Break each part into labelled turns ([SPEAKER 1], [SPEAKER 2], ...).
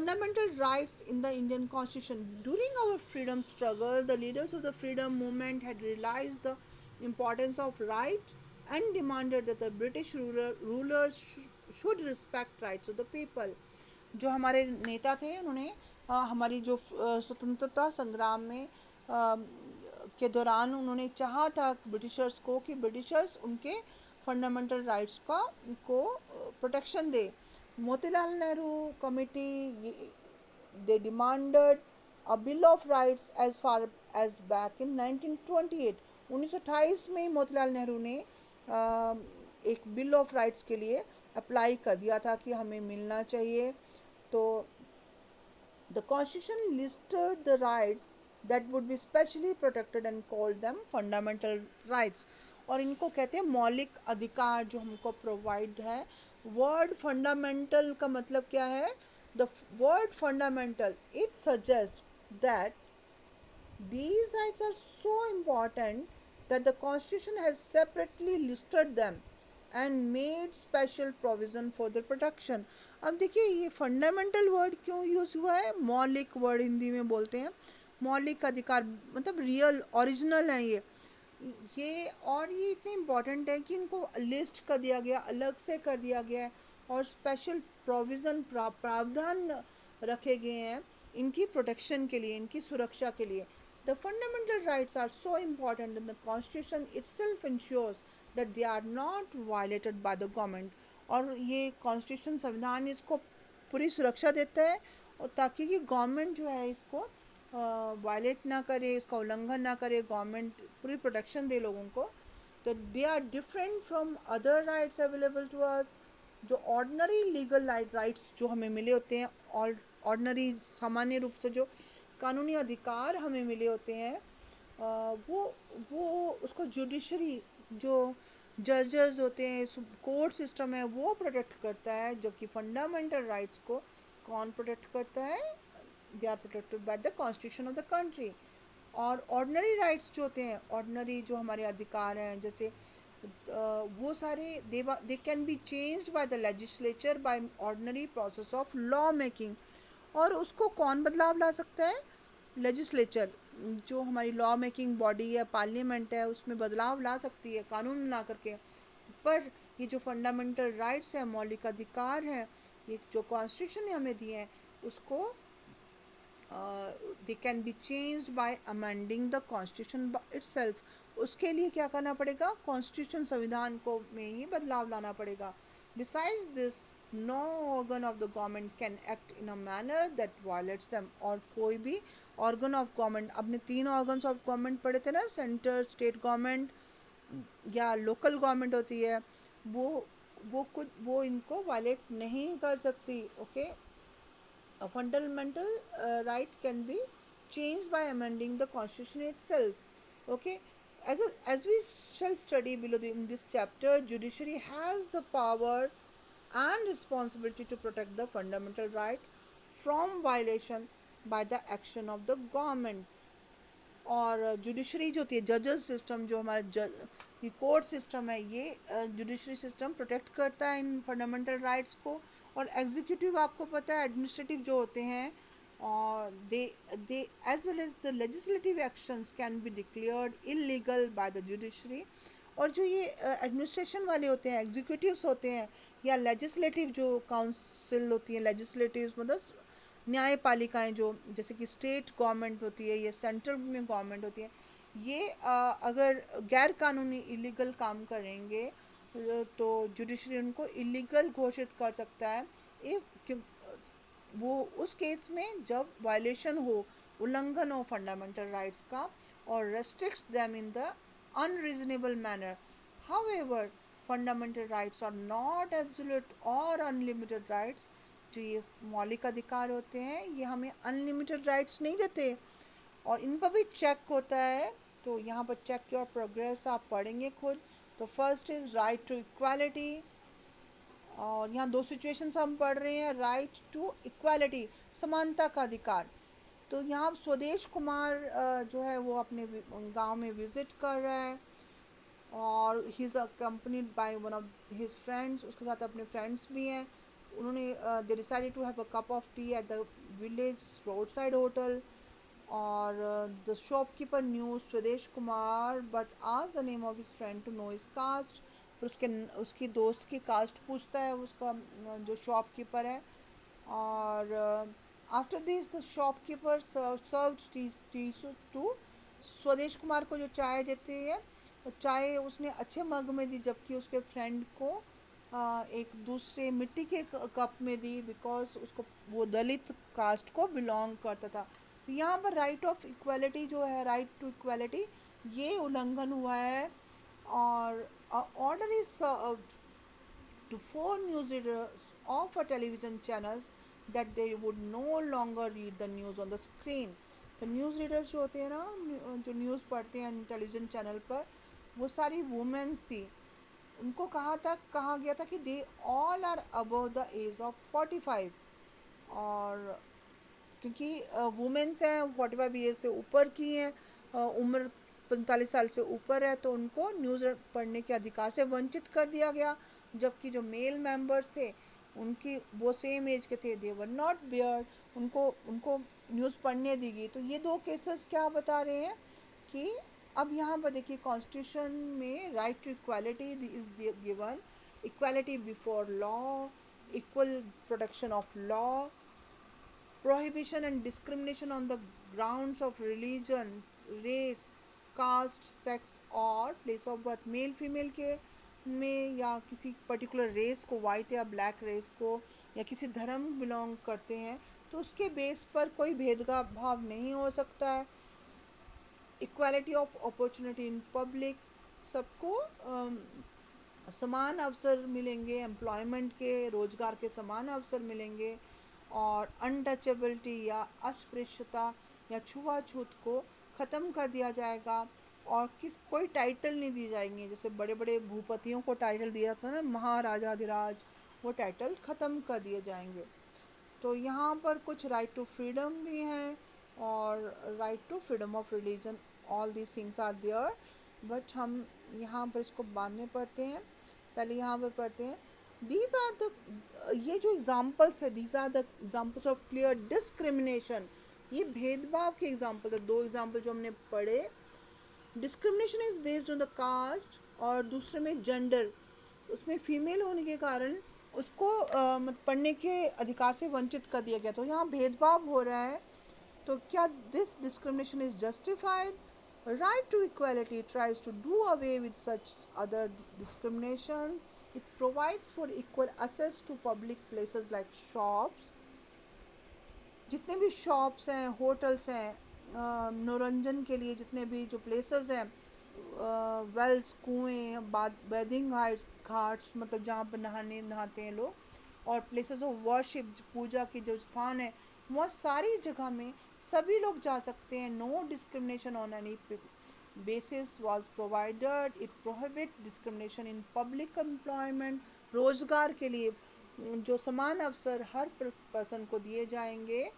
[SPEAKER 1] fundamental rights in the Indian Constitution. During our freedom struggle, the leaders of the freedom movement had realized the importance of right and demanded that the British rulers should respect rights of the people. जो हमारे नेता थे उन्होंने हमारी जो स्वतंत्रता संग्राम में के दौरान उन्होंने चाहा था ब्रिटिशर्स को कि ब्रिटिशर्स उनके फंडामेंटल राइट्स को protection they. Motilal Nehru committee they demanded a bill of rights as far as back in 1928. 1928 में मोतीलाल नेहरू ने एक बिल ऑफ राइट्स के लिए अप्लाई कर दिया था कि हमें मिलना चाहिए. तो the constitution listed the rights that would be specially protected and called them fundamental rights. और इनको कहते हैं मौलिक अधिकार जो हमको प्रोवाइड है. वर्ड फंडामेंटल का मतलब क्या है? The word fundamental it suggest that these rights are so important that the constitution has separately listed them and made special provision for their protection. अब देखिए ये फंडामेंटल वर्ड क्यों यूज़ हुआ है? मौलिक वर्ड हिंदी में बोलते हैं. मौलिक अधिकार मतलब रियल ओरिजिनल है ये और ये इतने इम्पॉर्टेंट है कि इनको लिस्ट कर दिया गया, अलग से कर दिया गया है और स्पेशल प्रोविज़न प्रावधान रखे गए हैं इनकी प्रोटेक्शन के लिए, इनकी सुरक्षा के लिए. The fundamental rights are so important and the constitution itself ensures that they are not violated by the government. और ये कॉन्स्टिट्यूशन संविधान इसको पूरी सुरक्षा देता है और ताकि कि गवर्नमेंट जो है इसको वायलेट ना करे, इसका उल्लंघन ना करे, गवर्नमेंट पूरी प्रोटेक्शन दे लोगों को. तो they are different from other rights available to us. जो ऑर्डनरी लीगल राइट्स जो हमें मिले होते हैं, ऑर्डनरी सामान्य रूप से जो कानूनी अधिकार हमें मिले होते हैं वो उसको जुडिशरी जो जजेस होते हैं, कोर्ट सिस्टम है, वो प्रोटेक्ट करता है. जबकि फंडामेंटल राइट्स को कौन प्रोटेक्ट करता है? They are protected by the constitution of the country. और ऑर्डनरी राइट्स जो होते हैं, ऑर्डनरी जो हमारे अधिकार हैं, जैसे वो सारे they can be changed by the legislature by ordinary process of law making. और उसको कौन बदलाव ला सकता है? लेजिस्लेचर जो हमारी लॉ मेकिंग बॉडी है, पार्लियामेंट है, उसमें बदलाव ला सकती है कानून बना करके. पर ये जो फंडामेंटल राइट्स हैं, मौलिक अधिकार हैं, ये जो कॉन्स्टिट्यूशन ने हमें दिए हैं, उसको दे can be changed bye amending the constitution itself. उसके लिए क्या करना पड़ेगा? कॉन्स्टिट्यूशन संविधान को में ही बदलाव लाना पड़ेगा. Besides this no organ of the government can act in a manner that violates them. और कोई भी organ of government, अपने 3 organs of government पढ़े थे ना, सेंटर, स्टेट गवर्नमेंट या लोकल गवर्नमेंट होती है, वो इनको वायलेट नहीं कर सकती. Okay, a fundamental right can be changed by amending the constitution itself. Okay, as we shall study below in this chapter, judiciary has the power and responsibility to protect the fundamental right from violation by the action of the government. और judiciary जो होती है, जजेस system जो हमारा ये court system है, ये जुडिशरी सिस्टम प्रोटेक्ट करता है इन फंडामेंटल राइट्स को. और एग्जीक्यूटिव आपको पता है एडमिनिस्ट्रेटिव जो होते हैं, और they as well as the legislative actions can be declared illegal by the judiciary. और जो ये एडमिनिस्ट्रेशन वाले होते हैं, एग्जीक्यूटिव्स होते हैं, या लेजिस्लेटिव जो काउंसिल होती है, लेजिस्लेटिव मतलब न्यायपालिकाएं जो जैसे कि स्टेट गवर्नमेंट होती है या सेंट्रल में गवर्नमेंट होती है, ये अगर गैर कानूनी इलीगल काम करेंगे तो जुडिशरी उनको इलीगल घोषित कर सकता है. वो उस केस में जब वायलेशन हो, उल्लंघन हो फंडामेंटल राइट्स का, और restricts them in the unreasonable manner. However fundamental rights are not absolute और अनलिमिटेड राइट्स. जो ये मौलिक अधिकार होते हैं ये हमें अनलिमिटेड राइट्स नहीं देते और इन पर भी चेक होता है. तो यहाँ पर चेक योर प्रोग्रेस आप पढ़ेंगे खुद. तो first is right to equality, और यहाँ 2 सिचुएशंस हम पढ़ रहे हैं. राइट टू इक्वालिटी, समानता का अधिकार. तो यहाँ स्वदेश कुमार जो है वो अपने गांव में विज़िट कर रहा है और he is accompanied by one of his friends, उसके साथ अपने फ्रेंड्स भी हैं. उन्होंने they decided to have a cup of tea at the village road side hotel, और the shopkeeper knew Swadesh Kumar but आज the name of his friend to know his caste. फिर उसकी दोस्त की कास्ट पूछता है उसका, जो शॉपकीपर है। और after this the shopkeeper serve tea to Swadesh Kumar को जो चाय देती है, तो चाय उसने अच्छे मग में दी, जबकि उसके फ्रेंड को एक दूसरे मिट्टी के कप में दी, बिकॉज उसको वो दलित कास्ट को बिलोंग करता था। तो यहाँ पर राइट ऑफ इक्वालिटी जो है, राइट टू इक्वालिटी, ये उल्लंघन हुआ है। और order is served to four news readers of a television channels that they would no longer read the news on the screen. तो न्यूज़ रीडर्स जो होते हैं ना, जो न्यूज़ पढ़ते हैं टेलीविज़न चैनल पर, वो सारी वुमेन्स थी। उनको कहा गया था कि they all are above the age of 45। और क्योंकि वुमेन्स हैं 45 ईयर से ऊपर की हैं, उम्र 45 साल से ऊपर है, तो उनको न्यूज़ पढ़ने के अधिकार से वंचित कर दिया गया। जबकि जो मेल मेंबर्स थे, उनकी वो सेम एज के थे, दे वर नॉट बियर, उनको उनको न्यूज़ पढ़ने दी गई। तो ये दो केसेस क्या बता रहे हैं कि अब यहाँ पर देखिए कॉन्स्टिट्यूशन में right to equality is given, equality before law, equal protection of law, prohibition and discrimination on the grounds of religion, race, caste, sex और place of birth। Male female के में या किसी पर्टिकुलर रेस को, white या black race को, या किसी धर्म बिलोंग करते हैं, तो उसके बेस पर कोई भेदभाव नहीं हो सकता है। Equality of opportunity in public, सबको समान अवसर मिलेंगे, एम्प्लॉयमेंट के, रोजगार के समान अवसर मिलेंगे। और अनटचेबिलिटी या अस्पृश्यता या छुआछूत को ख़त्म कर दिया जाएगा, और कोई टाइटल नहीं दी जाएंगे। जैसे बड़े बड़े भूपतियों को टाइटल दिया था ना, महाराजाधिराज, वो टाइटल ख़त्म कर दिए जाएंगे। तो यहाँ पर कुछ राइट टू फ्रीडम भी हैं, और right to freedom of religion, all these things are there. But हम यहाँ पर इसको बाद में पढ़ते हैं, पहले यहाँ पर पढ़ते हैं। दीज आर द, ये जो एग्जाम्पल्स है, these are the examples of clear discrimination, ये भेदभाव के एग्जाम्पल है। दो एग्जाम्पल जो हमने पढ़े, discrimination is based on the caste, और दूसरे में जेंडर, उसमें फीमेल होने के कारण उसको पढ़ने के अधिकार से वंचित कर दिया गया। तो यहाँ भेदभाव हो रहा है। तो क्या this discrimination is justified? Right to equality tries to do away with such other discrimination. It provides for equal access to public places like shops, जितने भी शॉप्स हैं, होटल्स हैं, मनोरंजन के लिए जितने भी जो प्लेसेस हैं, वेल्स, कुएँ, बैदिंग घाट्स, मतलब जहाँ पर नहाते हैं लोग, और प्लेसेस ऑफ वर्शिप, पूजा की जो स्थान है, वह सारी जगह में सभी लोग जा सकते हैं। No discrimination on any basis was provided. It prohibit discrimination in public employment, रोजगार के लिए जो समान अवसर हर पर्सन को दिए जाएंगे।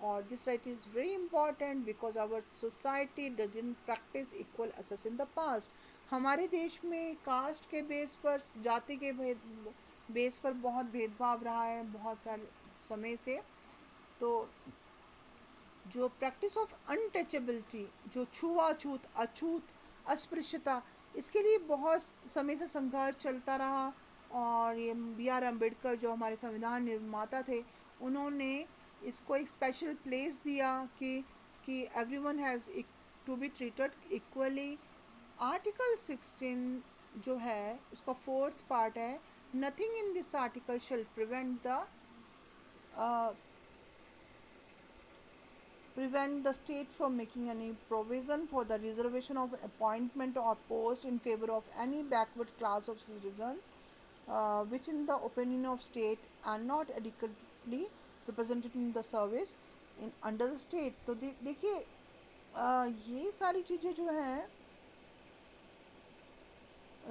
[SPEAKER 1] और this right is very important because our society doesn't practise equal access in the past. हमारे देश में कास्ट के बेस पर, जाति के बेस पर बहुत भेदभाव रहा है बहुत सारे समय से। तो जो प्रैक्टिस ऑफ अनटचेबिलिटी, जो छुआछूत, अछूत, अस्पृश्यता, इसके लिए बहुत समय से संघर्ष चलता रहा। और ये B.R. अम्बेडकर जो हमारे संविधान निर्माता थे, उन्होंने इसको एक स्पेशल प्लेस दिया कि everyone has to be treated equally. Article 16 जो है उसका 4th पार्ट है, nothing in this article shall prevent the state from making any provision for the reservation of appointment or post in favor of any backward class of citizens which in the opinion of state are not adequately represented in the service in under the state। तो देखिए ये सारी चीज़ें जो हैं,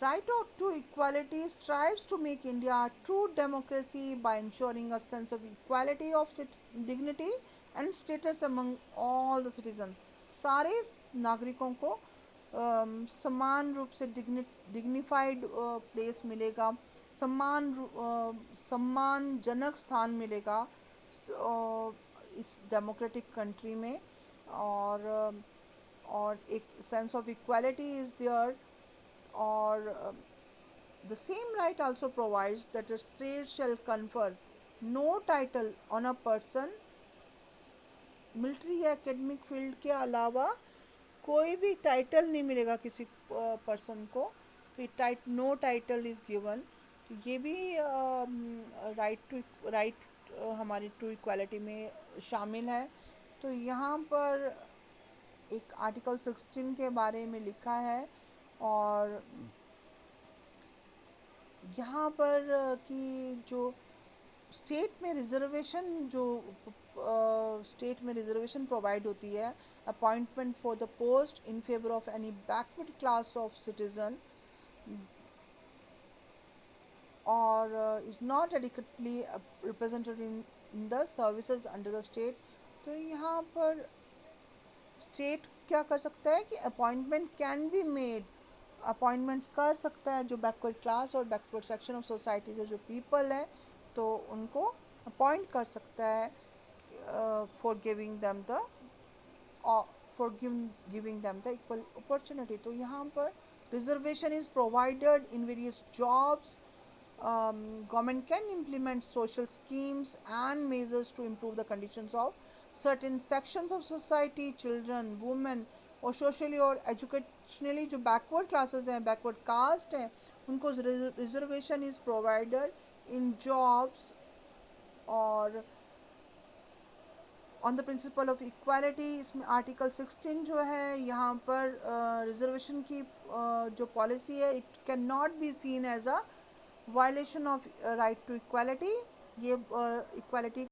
[SPEAKER 1] right to equality strives to make India a true democracy by ensuring a sense of equality of dignity and status among all the citizens। सारे नागरिकों को समान रूप से डिग्निफाइड प्लेस मिलेगा, सम्मानजनक स्थान मिलेगा इस डेमोक्रेटिक कंट्री में। और एक sense of equality is there. और the same right also provides that a state shall confer no title on a person, military या एकेडमिक फील्ड के अलावा कोई भी टाइटल नहीं मिलेगा किसी पर्सन को। तो नो टाइटल इज़ गिवन। तो ये भी राइट हमारी टू इक्वालिटी में शामिल है। तो यहाँ पर एक आर्टिकल 16 के बारे में लिखा है। और यहाँ पर कि जो स्टेट में रिजर्वेशन प्रोवाइड होती है, appointment for the post in favour of any backward class of citizen और is not adequately represented in the services under the state. तो यहाँ पर स्टेट क्या कर सकता है कि appointment can be made, appointments कर सकता है जो बैकवर्ड क्लास और बैकवर्ड सेक्शन ऑफ सोसाइटी से जो पीपल है, तो उनको अपॉइंट कर सकता है for giving them the equal opportunity. तो यहाँ पर reservation is provided in various jobs. Government can implement social schemes and measures to improve the conditions of certain sections of society, children, women और socially और educationally जो backward classes हैं, backward caste हैं, उनको reservation is provided in jobs. और on the principle of equality, इसमें article 16 जो है यहाँ पर रिजर्वेशन की जो पॉलिसी है, it can not be seen as a violation of right to equality. ये इक्वालिटी